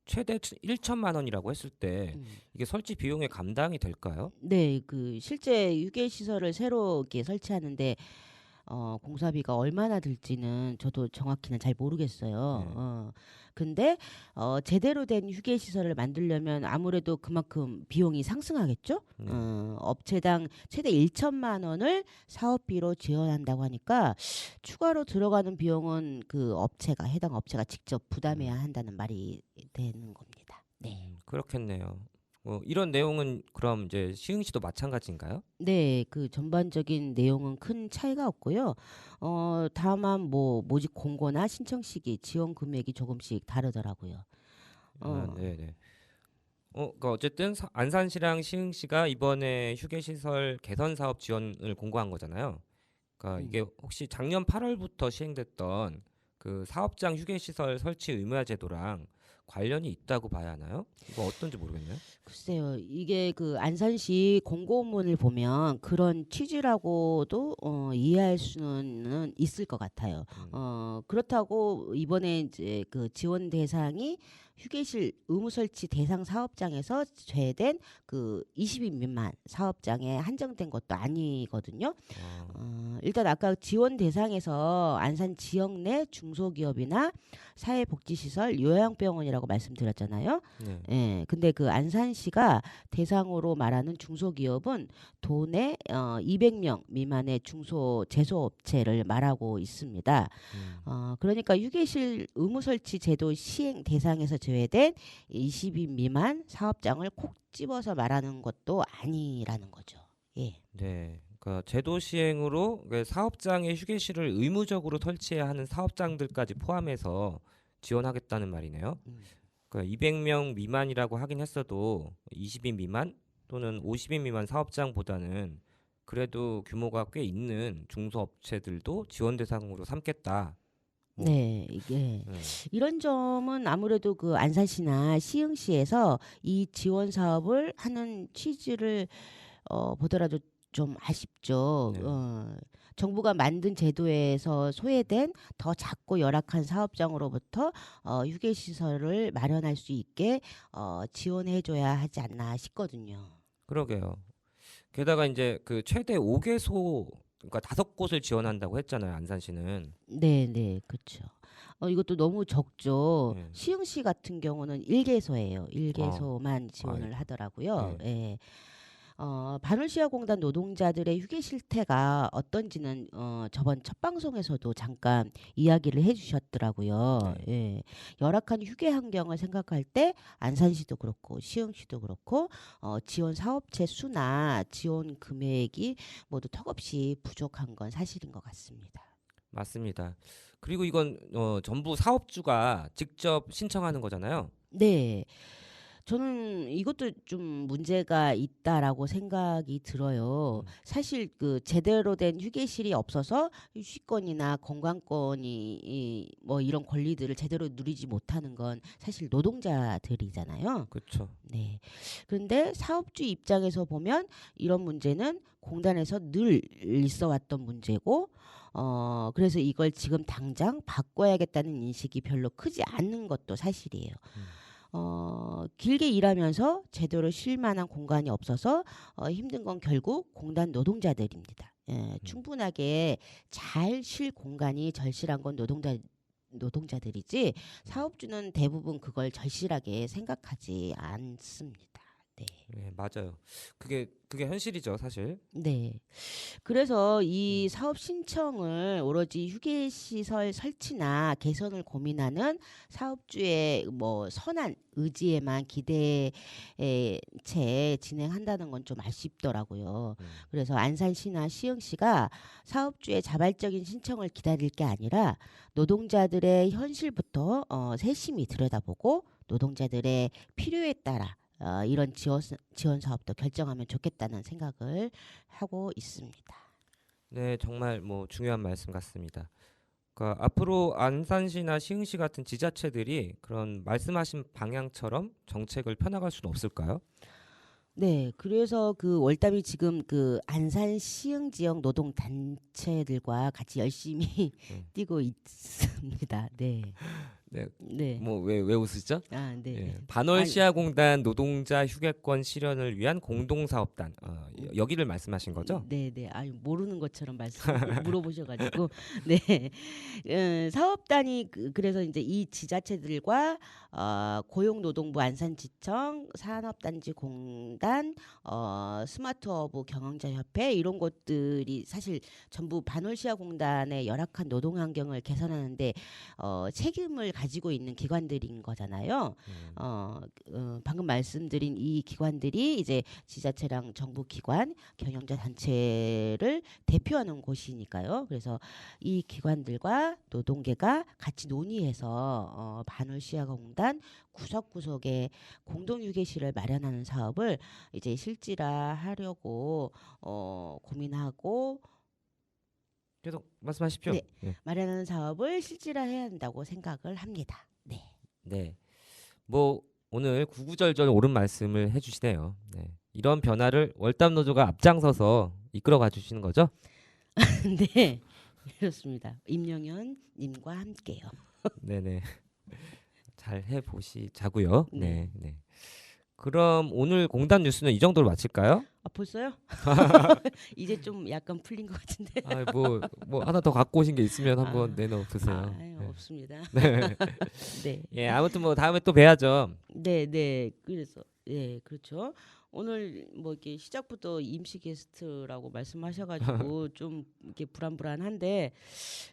최대 1천만 원이라고 했을 때 이게 설치 비용에 감당이 될까요? 네, 그 실제 유괴 시설을 새로 이렇게 설치하는데 공사비가 얼마나 들지는 저도 정확히는 잘 모르겠어요. 근데 제대로 된 휴게 시설을 만들려면 아무래도 그만큼 비용이 상승하겠죠? 업체당 최대 1천만 원을 사업비로 지원한다고 하니까 추가로 들어가는 비용은 그 해당 업체가 직접 부담해야 한다는 말이 되는 겁니다. 네. 그렇겠네요. 이런 내용은 그럼 이제 시흥시도 마찬가지인가요? 네, 그 전반적인 내용은 큰 차이가 없고요. 다만 모집 공고나 신청 시기, 지원 금액이 조금씩 다르더라고요. 네네. 그러니까 어쨌든 안산시랑 시흥시가 이번에 휴게시설 개선 사업 지원을 공고한 거잖아요. 그러니까 이게 혹시 작년 8월부터 시행됐던 그 사업장 휴게시설 설치 의무화 제도랑 관련이 있다고 봐야 하나요? 이거 어떤지 모르겠네요. 글쎄요, 이게 그 안산시 공고문을 보면 그런 취지라고도 이해할 수는 있을 것 같아요. 그렇다고 이번에 이제 그 지원 대상이 휴게실 의무 설치 대상 사업장에서 제외된 그 20인 미만 사업장에 한정된 것도 아니거든요. 일단 아까 지원 대상에서 안산 지역 내 중소기업이나 사회복지시설, 요양병원이라고 말씀드렸잖아요. 네. 예, 근데 그 안산시가 대상으로 말하는 중소기업은 도내 200명 미만의 중소 제소업체를 말하고 있습니다. 그러니까 휴게실 의무 설치 제도 시행 대상에서 제외된 20인 미만 사업장을 콕 집어서 말하는 것도 아니라는 거죠. 예. 네. 그러니까 제도 시행으로 그 사업장에 휴게실을 의무적으로 설치해야 하는 사업장들까지 포함해서 지원하겠다는 말이네요. 그러니까 200명 미만이라고 하긴 했어도 20인 미만 또는 50인 미만 사업장보다는 그래도 규모가 꽤 있는 중소업체들도 지원 대상으로 삼겠다. 뭐, 네, 이게 네. 이런 점은 아무래도 그 안산시나 시흥시에서 이 지원 사업을 하는 취지를 보더라도 좀 아쉽죠. 네. 정부가 만든 제도에서 소외된 더 작고 열악한 사업장으로부터 휴게시설을 마련할 수 있게 지원해줘야 하지 않나 싶거든요. 그러게요. 게다가 이제 그 최대 5개소 그러니까 5곳을 지원한다고 했잖아요. 안산시는. 네, 네, 그렇죠. 이것도 너무 적죠. 네. 시흥시 같은 경우는 1개소예요. 1개소만 지원을 하더라고요. 네. 예. 반올시아공단 노동자들의 휴게 실태가 어떤지는 저번 첫 방송에서도 잠깐 이야기를 해주셨더라고요. 네. 예. 열악한 휴게 환경을 생각할 때 안산시도 그렇고 시흥시도 그렇고 지원 사업체 수나 지원 금액이 모두 턱없이 부족한 건 사실인 것 같습니다. 맞습니다. 그리고 이건 전부 사업주가 직접 신청하는 거잖아요. 네. 저는 이것도 좀 문제가 있다라고 생각이 들어요. 사실 그 제대로 된 휴게실이 없어서 휴식권이나 건강권이 뭐 이런 권리들을 제대로 누리지 못하는 건 사실 노동자들이잖아요. 그렇죠. 네. 그런데 사업주 입장에서 보면 이런 문제는 공단에서 늘 있어 왔던 문제고 그래서 이걸 지금 당장 바꿔야겠다는 인식이 별로 크지 않는 것도 사실이에요. 길게 일하면서 제대로 쉴 만한 공간이 없어서 힘든 건 결국 공단 노동자들입니다. 예, 충분하게 잘 쉴 공간이 절실한 건 노동자들이지 사업주는 대부분 그걸 절실하게 생각하지 않습니다. 네. 네, 맞아요. 그게 현실이죠, 사실. 네. 그래서 이 사업 신청을 오로지 휴게시설 설치나 개선을 고민하는 사업주의 뭐 선한 의지에만 기대에 채 진행한다는 건 좀 아쉽더라고요. 그래서 안산시나 시흥시가 사업주의 자발적인 신청을 기다릴 게 아니라 노동자들의 현실부터 세심히 들여다보고 노동자들의 필요에 따라 이런 지원 사업도 결정하면 좋겠다는 생각을 하고 있습니다. 네, 정말 뭐 중요한 말씀 같습니다. 그러니까 앞으로 안산시나 시흥시 같은 지자체들이 그런 말씀하신 방향처럼 정책을 펴나갈 수는 없을까요? 네, 그래서 그 월담이 지금 그 안산 시흥 지역 노동 단체들과 같이 열심히 뛰고 있습니다. 네. 네. 네. 뭐 왜 웃으시죠? 아, 네. 예, 반월시아공단 노동자 휴게권 실현을 위한 공동사업단 여기를 말씀하신 거죠? 네, 네. 아유, 모르는 것처럼 물어보셔가지고 네. 사업단이 그래서 이제 이 지자체들과 고용노동부 안산지청 산업단지공단 스마트허브 경영자협회 이런 것들이 사실 전부 반월시아공단의 열악한 노동 환경을 개선하는데 책임을 가지고 있는 기관들인 거잖아요. 방금 말씀드린 이 기관들이 이제 지자체랑 정부 기관, 경영자 단체를 대표하는 곳이니까요. 그래서 이 기관들과 노동계가 같이 논의해서 반월시아공단 구석구석에 공동휴게실을 마련하는 사업을 이제 실질화하려고 고민하고 계속 말씀하십시오. 네. 예. 마련하는 사업을 실질화해야 한다고 생각을 합니다. 네. 네. 뭐 오늘 구구절절 옳은 말씀을 해주시네요. 네. 이런 변화를 월담 노조가 앞장서서 이끌어가 주시는 거죠? 네. 그렇습니다. 임영현 님과 함께요. 네네. 잘 해보시자고요. 네. 네, 네. 그럼 오늘 공단 뉴스는 이 정도로 마칠까요? 아 벌써요? 이제 좀 약간 풀린 것 같은데. 아, 뭐 하나 더 갖고 오신 게 있으면 한번 내놓으세요. 아유, 네. 없습니다. 네. 네. 예, 아무튼 뭐 다음에 또 뵈야죠. 네, 네. 그래서 예, 그렇죠. 오늘 뭐 이렇게 시작부터 임시 게스트라고 말씀하셔가지고 좀 이렇게 불안불안한데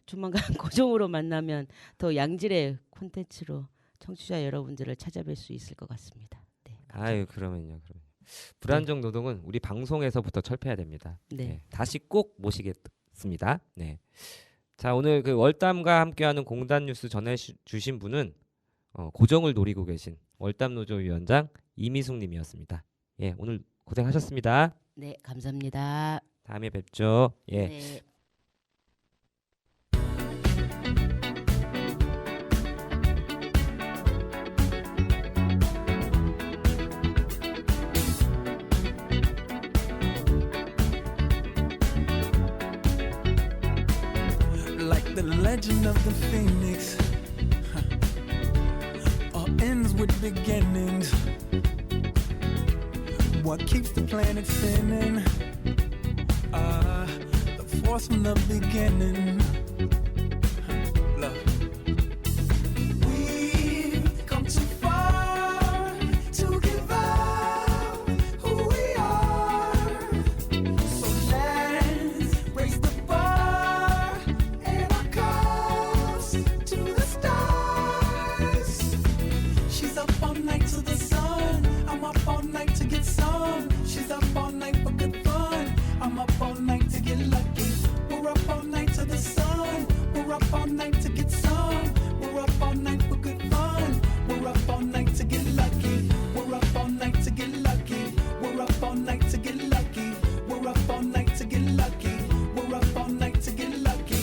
조만간 고정으로 만나면 더 양질의 콘텐츠로 청취자 여러분들을 찾아뵐 수 있을 것 같습니다. 네. 아유, 그러면요. 불안정 노동은 우리 방송에서부터 철폐해야 됩니다. 네. 다시 꼭 모시겠습니다. 네. 자, 오늘 그 월담과 함께하는 공단 뉴스 전해주신 분은 고정을 노리고 계신 월담 노조 위원장 이미숙 님이었습니다. 예, 오늘 고생하셨습니다. 네, 감사합니다. 다음에 뵙죠. 예. 네. Like the legend of the phoenix, all ends with beginnings. What keeps the planet spinning? The force from the beginning. Love. We've come too far to give up who we are. So let's raise the bar and our cups to the stars. She's up all night to the sun. I'm up all night to get some. She's up all night for good fun. I'm up all night to get lucky. We're up all night to the sun. We're up all night to get some. We're up all night for good fun. We're up all night to get lucky. We're up all night to get lucky. We're up all night to get lucky. We're up all night to get lucky. We're up all night to get lucky.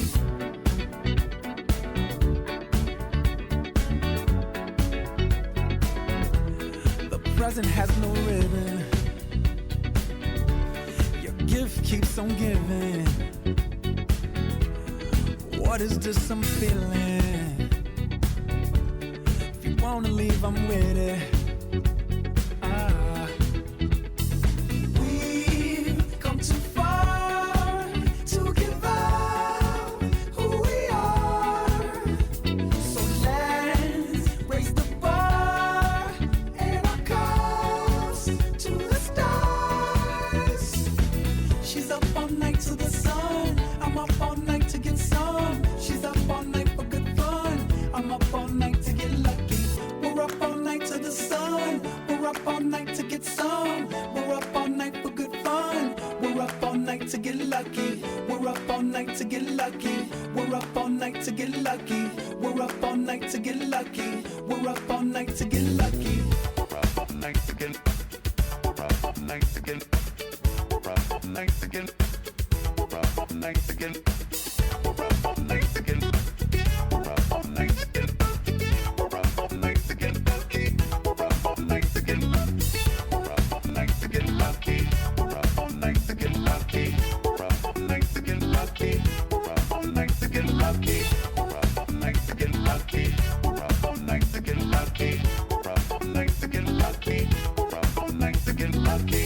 The present has no ribbon. Your gift keeps on giving. What is this I'm feeling? If you wanna leave, I'm with it. We've come too far to give up who we are. So let's raise the bar and our cups to the stars. She's up all night to the sun. I'm up all night to get some. She's up all night for good fun. I'm up all night to get lucky. We're up all night to the sun. We're up all night to get some. We're up all night for good fun. We're up all night to get lucky. We're up all night to get lucky. We're up all night to get lucky. We're up all night to get lucky. We're up all night to get lucky. We're up all night to get. We're up all night to get. We're up all night to get. We're up all night to get. We're up all night to get. We're up all night to get. We're up all night to get lucky. We're up all night to get. We're up all night to get lucky. We're up all night to get lucky. We're up all night to get lucky. We're up all night to get lucky. We're up all night to get lucky. We're up all night to get lucky. We're up all night to get lucky. We're up all night to get lucky. We're up all night to get lucky.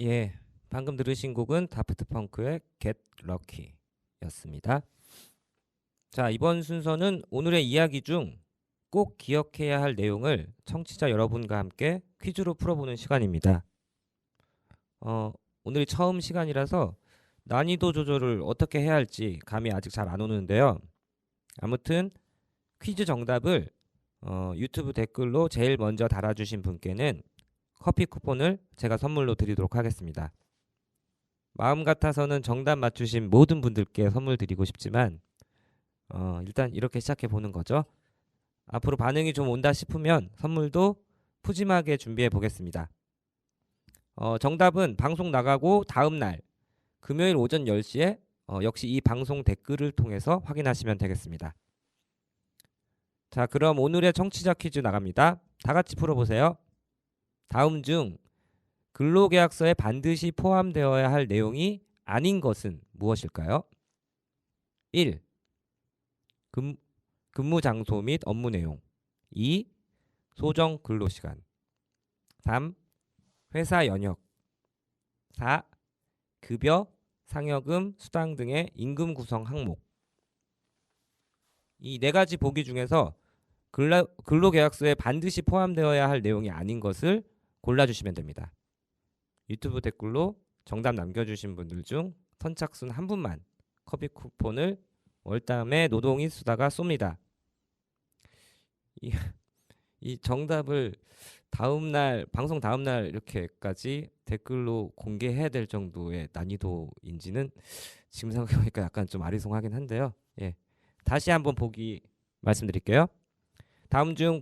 예, 방금 들으신 곡은 다프트 펑크의 Get Lucky였습니다. 자, 이번 순서는 오늘의 이야기 중 꼭 기억해야 할 내용을 청취자 여러분과 함께 퀴즈로 풀어보는 시간입니다. 오늘이 처음 시간이라서 난이도 조절을 어떻게 해야 할지 감이 아직 잘 안 오는데요. 아무튼 퀴즈 정답을 유튜브 댓글로 제일 먼저 달아주신 분께는 커피 쿠폰을 제가 선물로 드리도록 하겠습니다. 마음 같아서는 정답 맞추신 모든 분들께 선물 드리고 싶지만 일단 이렇게 시작해 보는 거죠. 앞으로 반응이 좀 온다 싶으면 선물도 푸짐하게 준비해 보겠습니다. 정답은 방송 나가고 다음 날 금요일 오전 10시에 역시 이 방송 댓글을 통해서 확인하시면 되겠습니다. 자, 그럼 오늘의 청취자 퀴즈 나갑니다. 다 같이 풀어보세요. 다음 중 근로계약서에 반드시 포함되어야 할 내용이 아닌 것은 무엇일까요? 1. 근무 장소 및 업무 내용. 2. 소정 근로시간. 3. 회사 연역. 4. 급여, 상여금, 수당 등의 임금 구성 항목. 이 네 가지 보기 중에서 근로계약서에 반드시 포함되어야 할 내용이 아닌 것을 골라주시면 됩니다. 유튜브 댓글로 정답 남겨주신 분들 중 선착순 한 분만 커피 쿠폰을 월담에 노동이 수다가 쏩니다. 이 정답을 방송 다음 날 이렇게까지 댓글로 공개해야 될 정도의 난이도인지는 지금 생각해보니까 약간 좀 아리송하긴 한데요. 예, 다시 한번 보기 말씀드릴게요. 다음 중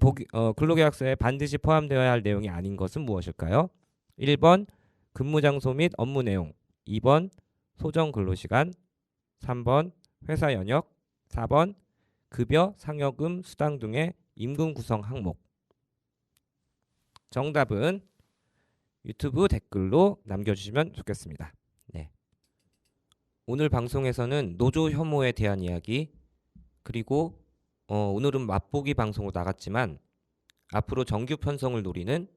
근로계약서에 반드시 포함되어야 할 내용이 아닌 것은 무엇일까요? 1번 근무 장소 및 업무 내용. 2번 소정 근로시간. 3번 회사 연역. 4번 급여, 상여금, 수당 등의 임금 구성 항목. 정답은 유튜브 댓글로 남겨주시면 좋겠습니다. 네. 오늘 방송에서는 노조 혐오에 대한 이야기, 그리고 오늘은 맛보기 방송으로 나갔지만 앞으로 정규 편성을 노리는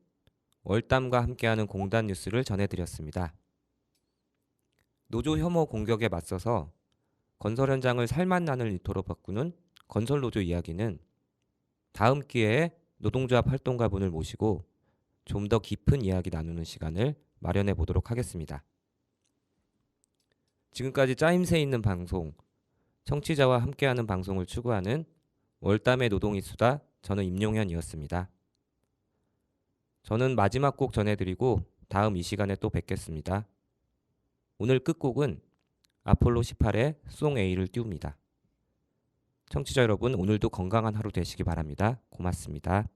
월담과 함께하는 공단 뉴스를 전해드렸습니다. 노조 혐오 공격에 맞서서 건설 현장을 살맛 나는 일터로 바꾸는 건설 노조 이야기는 다음 기회에 노동조합 활동가분을 모시고 좀 더 깊은 이야기 나누는 시간을 마련해 보도록 하겠습니다. 지금까지 짜임새 있는 방송, 청취자와 함께하는 방송을 추구하는 월담의 노동이 수다, 저는 임용현이었습니다. 저는 마지막 곡 전해드리고 다음 이 시간에 또 뵙겠습니다. 오늘 끝곡은 아폴로 18의 송 A를 띄웁니다. 청취자 여러분, 오늘도 건강한 하루 되시기 바랍니다. 고맙습니다.